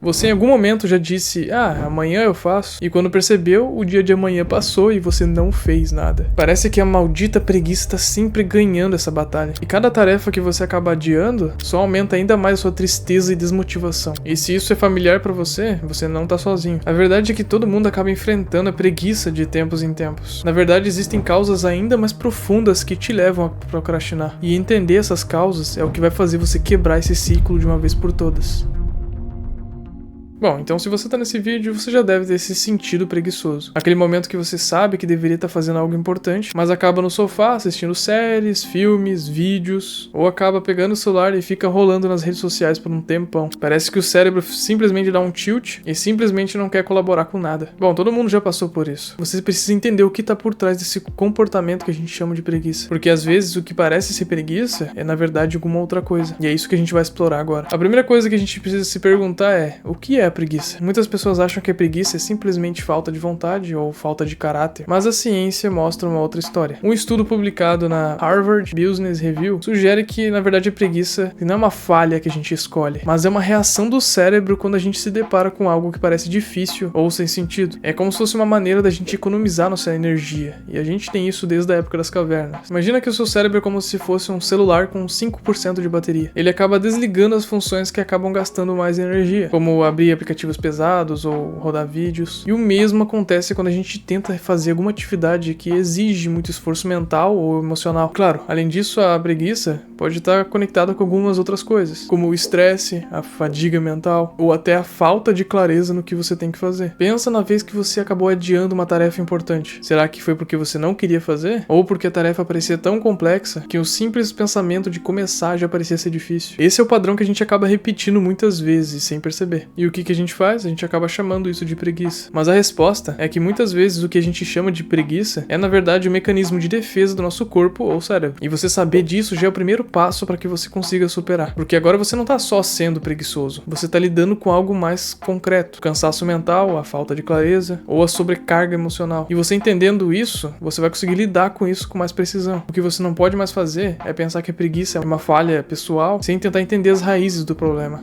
Você em algum momento já disse, amanhã eu faço, e quando percebeu, o dia de amanhã passou e você não fez nada. Parece que a maldita preguiça tá sempre ganhando essa batalha. E cada tarefa que você acaba adiando, só aumenta ainda mais a sua tristeza e desmotivação. E se isso é familiar pra você, você não tá sozinho. A verdade é que todo mundo acaba enfrentando a preguiça de tempos em tempos. Na verdade, existem causas ainda mais profundas que te levam a procrastinar. E entender essas causas é o que vai fazer você quebrar esse ciclo de uma vez por todas. Bom, então se você tá nesse vídeo, você já deve ter se sentido preguiçoso. Aquele momento que você sabe que deveria estar fazendo algo importante, mas acaba no sofá assistindo séries, filmes, vídeos, ou acaba pegando o celular e fica rolando nas redes sociais por um tempão. Parece que o cérebro simplesmente dá um tilt e simplesmente não quer colaborar com nada. Bom, todo mundo já passou por isso. Você precisa entender o que tá por trás desse comportamento que a gente chama de preguiça. Porque às vezes o que parece ser preguiça é na verdade alguma outra coisa. E é isso que a gente vai explorar agora. A primeira coisa que a gente precisa se perguntar é: o que é a preguiça? Muitas pessoas acham que a preguiça é simplesmente falta de vontade ou falta de caráter, mas a ciência mostra uma outra história. Um estudo publicado na Harvard Business Review sugere que, na verdade, a preguiça não é uma falha que a gente escolhe, mas é uma reação do cérebro quando a gente se depara com algo que parece difícil ou sem sentido. É como se fosse uma maneira da gente economizar nossa energia, e a gente tem isso desde a época das cavernas. Imagina que o seu cérebro é como se fosse um celular com 5% de bateria. Ele acaba desligando as funções que acabam gastando mais energia, como abrir aplicativos pesados ou rodar vídeos. E o mesmo acontece quando a gente tenta fazer alguma atividade que exige muito esforço mental ou emocional. Claro, além disso, a preguiça pode estar conectada com algumas outras coisas, como o estresse, a fadiga mental ou até a falta de clareza no que você tem que fazer. Pensa na vez que você acabou adiando uma tarefa importante. Será que foi porque você não queria fazer? Ou porque a tarefa parecia tão complexa que o simples pensamento de começar já parecia ser difícil? Esse é o padrão que a gente acaba repetindo muitas vezes sem perceber. E o que a gente faz? A gente acaba chamando isso de preguiça. Mas a resposta é que muitas vezes o que a gente chama de preguiça é na verdade um mecanismo de defesa do nosso corpo ou cérebro. E você saber disso já é o primeiro passo para que você consiga superar. Porque agora você não tá só sendo preguiçoso, você tá lidando com algo mais concreto. O cansaço mental, a falta de clareza ou a sobrecarga emocional. E você entendendo isso, você vai conseguir lidar com isso com mais precisão. O que você não pode mais fazer é pensar que a preguiça é uma falha pessoal sem tentar entender as raízes do problema.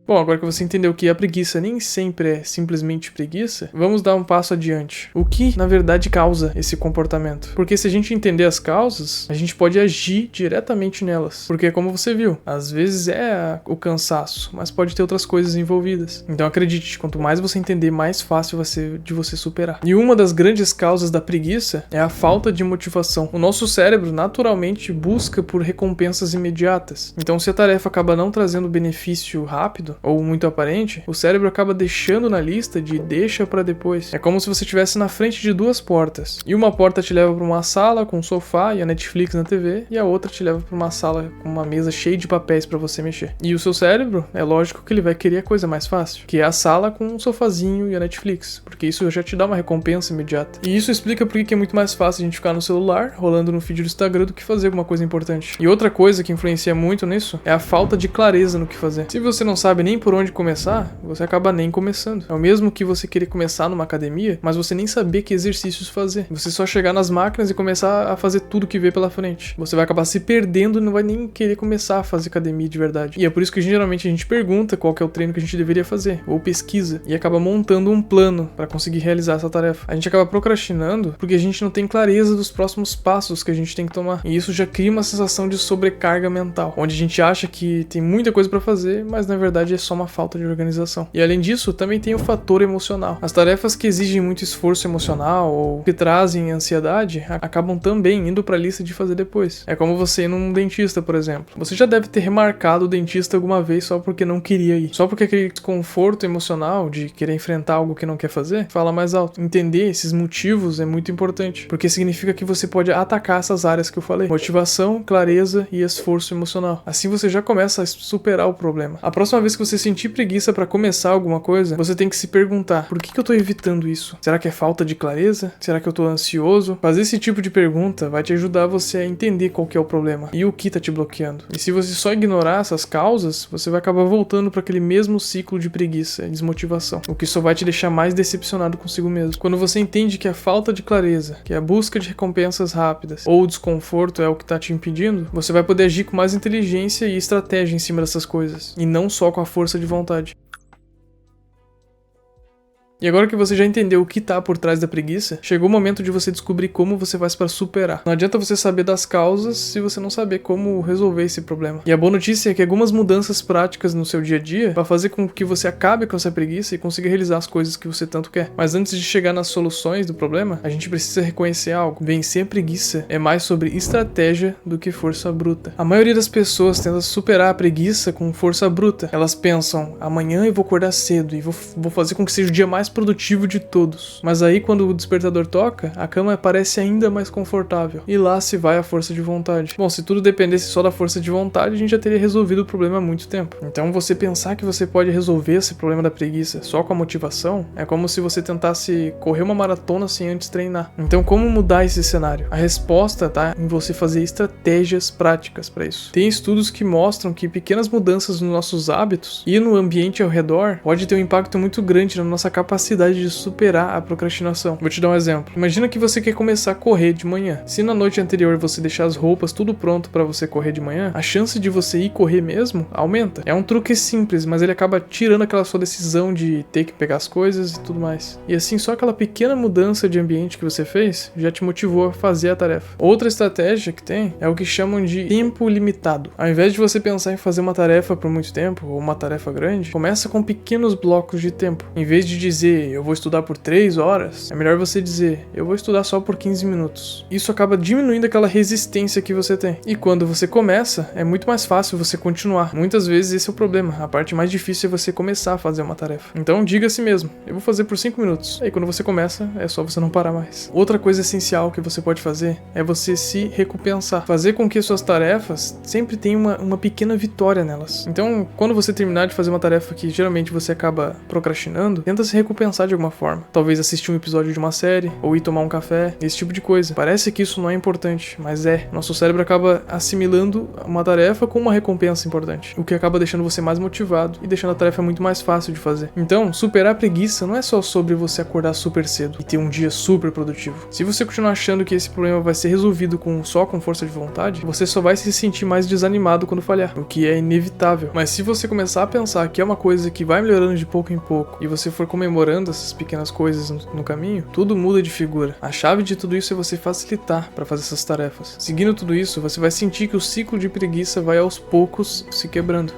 Bom, agora que você entendeu que a preguiça nem sempre é simplesmente preguiça, vamos dar um passo adiante. O que, na verdade, causa esse comportamento? Porque se a gente entender as causas, a gente pode agir diretamente nelas. Porque, como você viu, às vezes é o cansaço, mas pode ter outras coisas envolvidas. Então, acredite, quanto mais você entender, mais fácil vai ser de você superar. E uma das grandes causas da preguiça é a falta de motivação. O nosso cérebro, naturalmente, busca por recompensas imediatas. Então, se a tarefa acaba não trazendo benefício rápido, ou muito aparente, o cérebro acaba deixando na lista de deixa pra depois. É como se você estivesse na frente de duas portas. E uma porta te leva pra uma sala com um sofá e a Netflix na TV, e a outra te leva pra uma sala com uma mesa cheia de papéis pra você mexer. E o seu cérebro, é lógico que ele vai querer a coisa mais fácil, que é a sala com um sofazinho e a Netflix, porque isso já te dá uma recompensa imediata. E isso explica por que é muito mais fácil a gente ficar no celular, rolando no feed do Instagram, do que fazer alguma coisa importante. E outra coisa que influencia muito nisso é a falta de clareza no que fazer. Se você não sabe nem por onde começar, você acaba nem começando. É o mesmo que você querer começar numa academia, mas você nem saber que exercícios fazer. Você só chegar nas máquinas e começar a fazer tudo que vê pela frente. Você vai acabar se perdendo e não vai nem querer começar a fazer academia de verdade. E é por isso que geralmente a gente pergunta qual que é o treino que a gente deveria fazer, ou pesquisa, e acaba montando um plano para conseguir realizar essa tarefa. A gente acaba procrastinando porque a gente não tem clareza dos próximos passos que a gente tem que tomar. E isso já cria uma sensação de sobrecarga mental, onde a gente acha que tem muita coisa para fazer, mas na verdade é só uma falta de organização. E além disso, também tem o fator emocional. As tarefas que exigem muito esforço emocional ou que trazem ansiedade acabam também indo para a lista de fazer depois. É como você ir num dentista, por exemplo. Você já deve ter remarcado o dentista alguma vez só porque não queria ir. Só porque aquele desconforto emocional de querer enfrentar algo que não quer fazer, fala mais alto. Entender esses motivos é muito importante, porque significa que você pode atacar essas áreas que eu falei: motivação, clareza e esforço emocional. Assim você já começa a superar o problema. A próxima vez que você sentir preguiça pra começar alguma coisa, você tem que se perguntar, por que eu tô evitando isso? Será que é falta de clareza? Será que eu tô ansioso? Fazer esse tipo de pergunta vai te ajudar você a entender qual que é o problema e o que tá te bloqueando. E se você só ignorar essas causas, você vai acabar voltando para aquele mesmo ciclo de preguiça e desmotivação, o que só vai te deixar mais decepcionado consigo mesmo. Quando você entende que a falta de clareza, que a busca de recompensas rápidas ou o desconforto é o que tá te impedindo, você vai poder agir com mais inteligência e estratégia em cima dessas coisas, e não só com a força de vontade. E agora que você já entendeu o que tá por trás da preguiça, chegou o momento de você descobrir como você faz para superar. Não adianta você saber das causas se você não saber como resolver esse problema. E a boa notícia é que algumas mudanças práticas no seu dia a dia vai fazer com que você acabe com essa preguiça e consiga realizar as coisas que você tanto quer. Mas antes de chegar nas soluções do problema, a gente precisa reconhecer algo. Vencer a preguiça é mais sobre estratégia do que força bruta. A maioria das pessoas tenta superar a preguiça com força bruta. Elas pensam, amanhã eu vou acordar cedo e vou fazer com que seja o dia mais produtivo de todos. Mas aí quando o despertador toca, a cama parece ainda mais confortável. E lá se vai a força de vontade. Bom, se tudo dependesse só da força de vontade, a gente já teria resolvido o problema há muito tempo. Então você pensar que você pode resolver esse problema da preguiça só com a motivação, é como se você tentasse correr uma maratona sem antes treinar. Então como mudar esse cenário? A resposta tá em você fazer estratégias práticas para isso. Tem estudos que mostram que pequenas mudanças nos nossos hábitos e no ambiente ao redor pode ter um impacto muito grande na nossa capacidade de superar a procrastinação. Vou te dar um exemplo. Imagina que você quer começar a correr de manhã. Se na noite anterior você deixar as roupas tudo pronto para você correr de manhã, a chance de você ir correr mesmo aumenta. É um truque simples, mas ele acaba tirando aquela sua decisão de ter que pegar as coisas e tudo mais. E assim, só aquela pequena mudança de ambiente que você fez já te motivou a fazer a tarefa. Outra estratégia que tem é o que chamam de tempo limitado. Ao invés de você pensar em fazer uma tarefa por muito tempo, ou uma tarefa grande, começa com pequenos blocos de tempo. Em vez de dizer eu vou estudar por 3 horas, é melhor você dizer eu vou estudar só por 15 minutos. Isso acaba diminuindo aquela resistência que você tem. E quando você começa, é muito mais fácil você continuar. Muitas vezes esse é o problema. A parte mais difícil é você começar a fazer uma tarefa. Então diga a si mesmo, eu vou fazer por 5 minutos. Aí quando você começa, é só você não parar mais. Outra coisa essencial que você pode fazer é você se recompensar. Fazer com que suas tarefas sempre tenham uma pequena vitória nelas. Então, quando você terminar de fazer uma tarefa que geralmente você acaba procrastinando, tenta se recompensar de alguma forma. Talvez assistir um episódio de uma série, ou ir tomar um café, esse tipo de coisa. Parece que isso não é importante, mas é. Nosso cérebro acaba assimilando uma tarefa com uma recompensa importante, o que acaba deixando você mais motivado e deixando a tarefa muito mais fácil de fazer. Então, superar a preguiça não é só sobre você acordar super cedo e ter um dia super produtivo. Se você continuar achando que esse problema vai ser resolvido só com força de vontade, você só vai se sentir mais desanimado quando falhar, o que é inevitável. Mas se você começar a pensar que é uma coisa que vai melhorando de pouco em pouco, e você for comemorando essas pequenas coisas no caminho, tudo muda de figura. A chave de tudo isso é você facilitar para fazer essas tarefas. Seguindo tudo isso, você vai sentir que o ciclo de preguiça vai aos poucos se quebrando.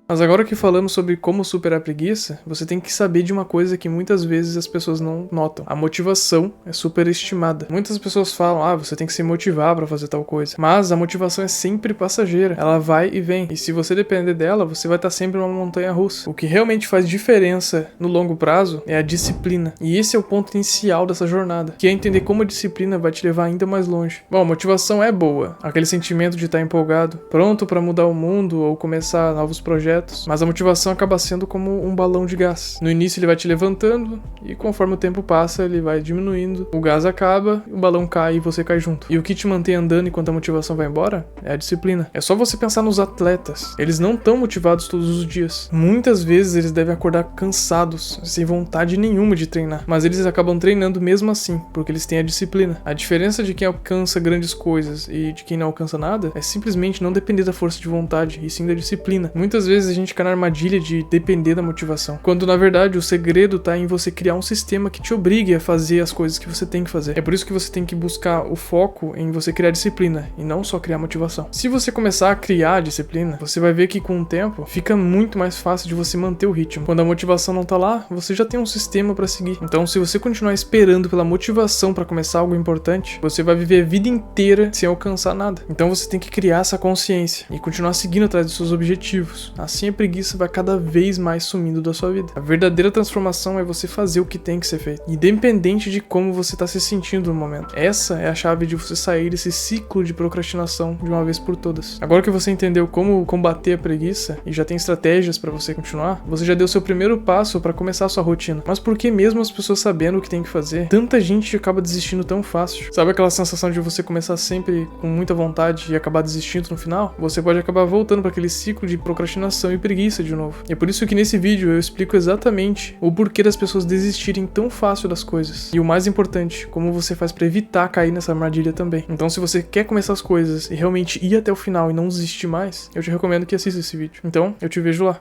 Mas agora que falamos sobre como superar a preguiça, você tem que saber de uma coisa que muitas vezes as pessoas não notam. A motivação é superestimada. Muitas pessoas falam, você tem que se motivar para fazer tal coisa. Mas a motivação é sempre passageira. Ela vai e vem. E se você depender dela, você vai estar sempre numa montanha russa. O que realmente faz diferença no longo prazo é a disciplina. E esse é o ponto inicial dessa jornada, que é entender como a disciplina vai te levar ainda mais longe. Bom, a motivação é boa. Aquele sentimento de estar empolgado, pronto para mudar o mundo ou começar novos projetos. Mas a motivação acaba sendo como um balão de gás. No início ele vai te levantando e conforme o tempo passa ele vai diminuindo. O gás acaba, o balão cai e você cai junto. E o que te mantém andando enquanto a motivação vai embora é a disciplina. É só você pensar nos atletas. Eles não estão motivados todos os dias. Muitas vezes eles devem acordar cansados, sem vontade nenhuma de treinar. Mas eles acabam treinando mesmo assim, porque eles têm a disciplina. A diferença de quem alcança grandes coisas e de quem não alcança nada é simplesmente não depender da força de vontade, e sim da disciplina. Muitas vezes a gente cai na armadilha de depender da motivação, quando na verdade o segredo tá em você criar um sistema que te obrigue a fazer as coisas que você tem que fazer. É por isso que você tem que buscar o foco em você criar disciplina e não só criar motivação. Se você começar a criar disciplina, você vai ver que com o tempo fica muito mais fácil de você manter o ritmo. Quando a motivação não tá lá, você já tem um sistema para seguir. Então, se você continuar esperando pela motivação para começar algo importante, você vai viver a vida inteira sem alcançar nada. Então você tem que criar essa consciência e continuar seguindo atrás dos seus objetivos. assim a preguiça vai cada vez mais sumindo da sua vida. A verdadeira transformação é você fazer o que tem que ser feito, independente de como você tá se sentindo no momento. Essa é a chave de você sair desse ciclo de procrastinação de uma vez por todas. Agora que você entendeu como combater a preguiça e já tem estratégias pra você continuar, você já deu seu primeiro passo pra começar a sua rotina. Mas por que mesmo as pessoas sabendo o que tem que fazer, tanta gente acaba desistindo tão fácil? Sabe aquela sensação de você começar sempre com muita vontade e acabar desistindo no final? Você pode acabar voltando pra aquele ciclo de procrastinação e preguiça de novo. E é por isso que nesse vídeo eu explico exatamente o porquê das pessoas desistirem tão fácil das coisas. E o mais importante, como você faz pra evitar cair nessa armadilha também. Então se você quer começar as coisas e realmente ir até o final e não desistir mais, eu te recomendo que assista esse vídeo. Então, eu te vejo lá.